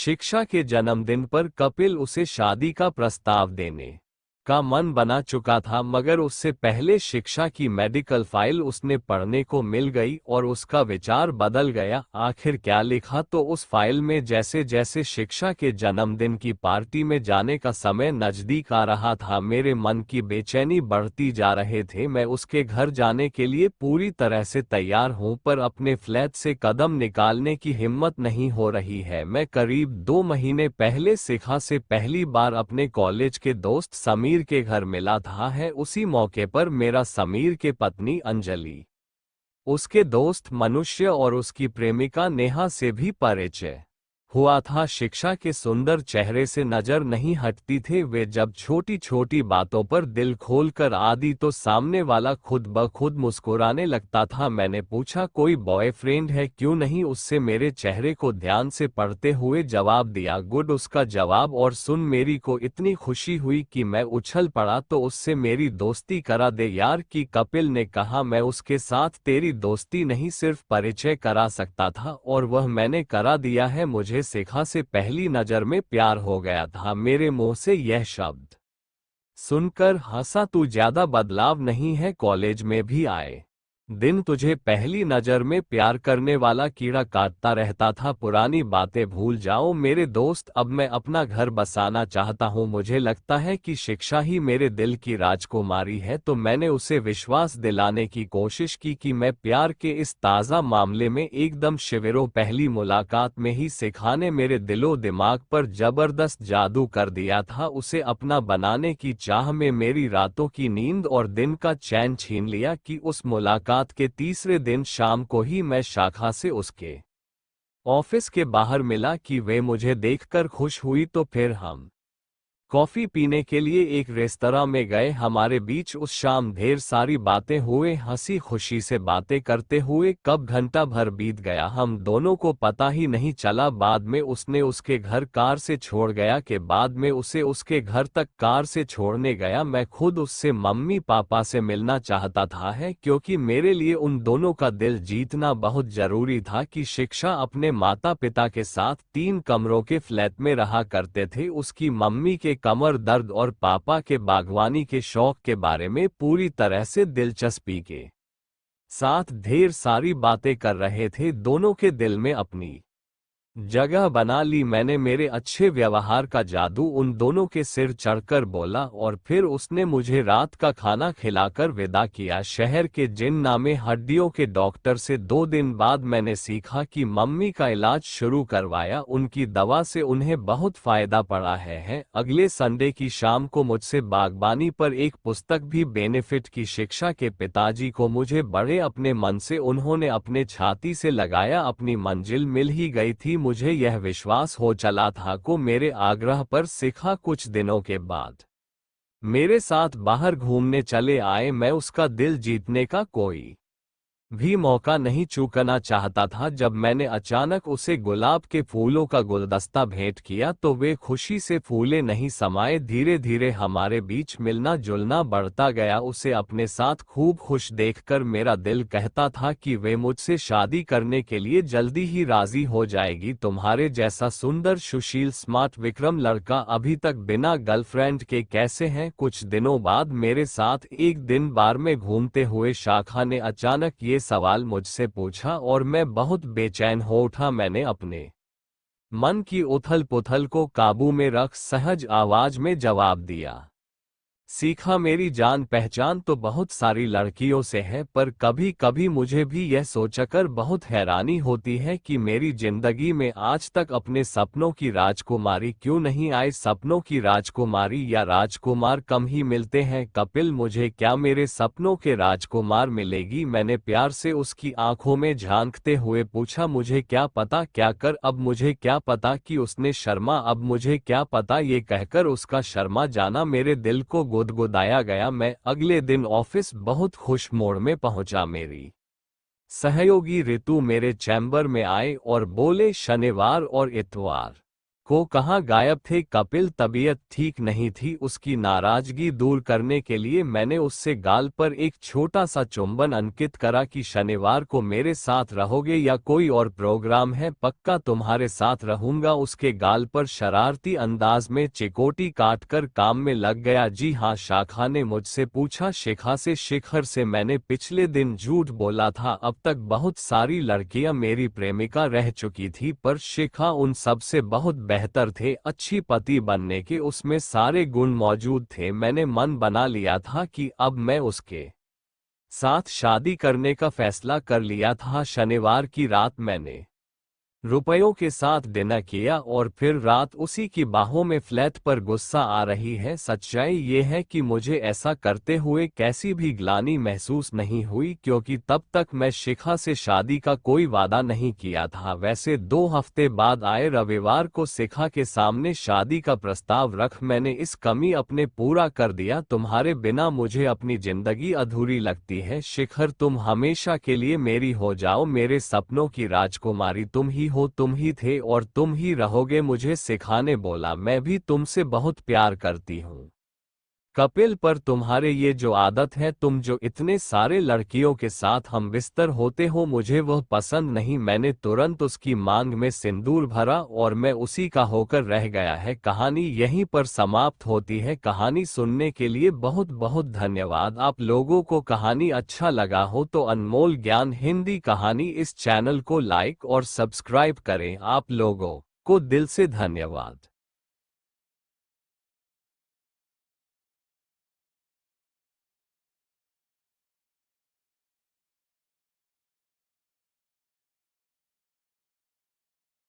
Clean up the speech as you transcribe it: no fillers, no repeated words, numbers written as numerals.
शिक्षा के जन्मदिन पर कपिल उसे शादी का प्रस्ताव देने का मन बना चुका था, मगर उससे पहले शिक्षा की मेडिकल फाइल उसने पढ़ने को मिल गई और उसका विचार बदल गया। आखिर क्या लिखा तो उस फाइल में? जैसे जैसे शिक्षा के जन्मदिन की पार्टी में जाने का समय नजदीक आ रहा था, मेरे मन की बेचैनी बढ़ती जा रहे थे। मैं उसके घर जाने के लिए पूरी तरह से तैयार हूं, पर अपने फ्लैट से कदम निकालने की हिम्मत नहीं हो रही है। मैं करीब 2 महीने पहले शिखा से पहली बार अपने कॉलेज के दोस्त समीर के घर मिला था। है उसी मौके पर मेरा समीर के पत्नी अंजलि, उसके दोस्त मनुष्य और उसकी प्रेमिका नेहा से भी परिचय हुआ था। शिक्षा के सुंदर चेहरे से नजर नहीं हटती थे वे जब छोटी छोटी बातों पर दिल खोलकर आदि तो सामने वाला खुद ब खुद मुस्कुराने लगता था। मैंने पूछा, कोई बॉयफ्रेंड है क्यों नहीं? उससे मेरे चेहरे को ध्यान से पढ़ते हुए जवाब दिया। गुड उसका जवाब, और सुन मेरी को इतनी खुशी हुई कि मैं उछल पड़ा। तो उससे मेरी दोस्ती करा दे यार। कि कपिल ने कहा, मैं उसके साथ तेरी दोस्ती नहीं सिर्फ परिचय करा सकता था, और वह मैंने करा दिया है। मुझे शिखा से पहली नजर में प्यार हो गया था। मेरे मुंह से यह शब्द सुनकर हंसा। तू ज्यादा बदलाव नहीं है, कॉलेज में भी आए दिन तुझे पहली नजर में प्यार करने वाला कीड़ा काटता रहता था। पुरानी बातें भूल जाओ मेरे दोस्त, अब मैं अपना घर बसाना चाहता हूँ। मुझे लगता है कि शिक्षा ही मेरे दिल की राजकुमारी है। तो मैंने उसे विश्वास दिलाने की कोशिश की कि मैं प्यार के इस ताज़ा मामले में एकदम शिविरों। पहली मुलाकात में ही शिखा ने मेरे दिलो दिमाग पर जबरदस्त जादू कर दिया था। उसे अपना बनाने की चाह में मेरी रातों की नींद और दिन का चैन छीन लिया। कि उस मुलाकात के तीसरे दिन शाम को ही मैं शाखा से उसके ऑफिस के बाहर मिला। कि वे मुझे देखकर खुश हुई, तो फिर हम कॉफी पीने के लिए एक रेस्तरां में गए। हमारे बीच उस शाम ढेर सारी बातें हुए, हंसी खुशी से बातें करते हुए कब घंटा भर बीत गया हम दोनों को पता ही नहीं चला। बाद में उसने उसके घर कार से छोड़ गया, के बाद में उसे उसके घर तक कार से छोड़ने गया। मैं खुद उससे मम्मी पापा से मिलना चाहता था, है क्योंकि मेरे लिए उन दोनों का दिल जीतना बहुत जरूरी था। कि शिक्षा अपने माता पिता के साथ 3 कमरों के फ्लैट में रहा करते थे। उसकी मम्मी के कमर दर्द और पापा के बागवानी के शौक के बारे में पूरी तरह से दिलचस्पी के साथ ढेर सारी बातें कर रहे थे। दोनों के दिल में अपनी जगह बना ली। मैंने मेरे अच्छे व्यवहार का जादू उन दोनों के सिर चढ़कर बोला, और फिर उसने मुझे रात का खाना खिलाकर विदा किया। शहर के जिन नामे हड्डियों के डॉक्टर से 2 दिन बाद मैंने सीखा कि मम्मी का इलाज शुरू करवाया। उनकी दवा से उन्हें बहुत फायदा पड़ा है। अगले संडे की शाम को मुझसे बागबानी पर एक पुस्तक भी बेनिफिट की। शिक्षा के पिताजी को मुझे बड़े अपने मन से उन्होंने अपने छाती से लगाया। अपनी मंजिल मिल ही गई थी। मुझे यह विश्वास हो चला था को मेरे आग्रह पर शिखा कुछ दिनों के बाद मेरे साथ बाहर घूमने चले आए। मैं उसका दिल जीतने का कोई भी मौका नहीं चूकना चाहता था। जब मैंने अचानक उसे गुलाब के फूलों का गुलदस्ता भेंट किया तो वे खुशी से फूले नहीं समाये। धीरे धीरे हमारे बीच मिलना जुलना बढ़ता गया। उसे अपने साथ खूब खुश देखकर मेरा दिल कहता था कि वे मुझसे शादी करने के लिए जल्दी ही राजी हो जाएगी। तुम्हारे जैसा सुंदर सुशील स्मार्ट विक्रम लड़का अभी तक बिना गर्लफ्रेंड के कैसे हैं? कुछ दिनों बाद मेरे साथ एक दिन बार में घूमते हुए शाखा ने अचानक ये सवाल मुझसे पूछा, और मैं बहुत बेचैन हो उठा। मैंने अपने मन की उथल पुथल को काबू में रख सहज आवाज में जवाब दिया, सीखा मेरी जान पहचान तो बहुत सारी लड़कियों से है, पर कभी कभी मुझे भी यह सोचकर बहुत हैरानी होती है कि मेरी जिंदगी में आज तक अपने सपनों की राजकुमारी क्यों नहीं आई। सपनों की राजकुमारी या राजकुमार कम ही मिलते हैं कपिल। मुझे क्या मेरे सपनों के राजकुमार मिलेगी? मैंने प्यार से उसकी आंखों में झांकते हुए पूछा। मुझे क्या पता क्या कर, अब मुझे क्या पता कि उसने शर्मा, अब मुझे क्या पता। ये कहकर उसका शर्मा जाना मेरे दिल को गुदगुदाया गया। मैं अगले दिन ऑफिस बहुत खुश मूड में पहुंचा। मेरी सहयोगी ऋतु मेरे चैम्बर में आए और बोले, शनिवार और इतवार को कहाँ गायब थे कपिल। तबीयत ठीक नहीं थी। उसकी नाराजगी दूर करने के लिए मैंने उससे गाल पर एक छोटा सा चुंबन अंकित करा कि शनिवार को मेरे साथ रहोगे या कोई और प्रोग्राम है। पक्का तुम्हारे साथ रहूंगा। उसके गाल पर शरारती अंदाज में चिकोटी काटकर काम में लग गया। जी हाँ, शाखा ने मुझसे पूछा। शिखा से? शिखर से। मैंने पिछले दिन झूठ बोला था। अब तक बहुत सारी लड़कियां मेरी प्रेमिका रह चुकी थी, पर शिखा उन सब से बहुत बेहतर थे। अच्छी पति बनने के उसमें सारे गुण मौजूद थे। मैंने मन बना लिया था कि अब मैं उसके साथ शादी करने का फैसला कर लिया था। शनिवार की रात मैंने रुपयों के साथ डिनर किया और फिर रात उसी की बाहों में। फ्लैट पर गुस्सा आ रही है। सच्चाई ये है कि मुझे ऐसा करते हुए कैसी भी ग्लानि महसूस नहीं हुई, क्योंकि तब तक मैं शिखा से शादी का कोई वादा नहीं किया था। वैसे 2 हफ्ते बाद आए रविवार को शिखा के सामने शादी का प्रस्ताव रख मैंने इस कमी अपने पूरा कर दिया। तुम्हारे बिना मुझे अपनी जिंदगी अधूरी लगती है शिखर। तुम हमेशा के लिए मेरी हो जाओ। मेरे सपनों की राजकुमारी तुम ही हो। तुम ही थे और तुम ही रहोगे। मुझे शिखा ने बोला। मैं भी तुमसे बहुत प्यार करती हूँ कपिल, पर तुम्हारे ये जो आदत है, तुम जो इतने सारे लड़कियों के साथ हम बिस्तर होते हो, मुझे वह पसंद नहीं। मैंने तुरंत उसकी मांग में सिंदूर भरा और मैं उसी का होकर रह गया है। कहानी यहीं पर समाप्त होती है। कहानी सुनने के लिए बहुत बहुत धन्यवाद। आप लोगों को कहानी अच्छा लगा हो तो अनमोल ज्ञान हिंदी कहानी इस चैनल को लाइक और सब्सक्राइब करें। आप लोगों को दिल से धन्यवाद।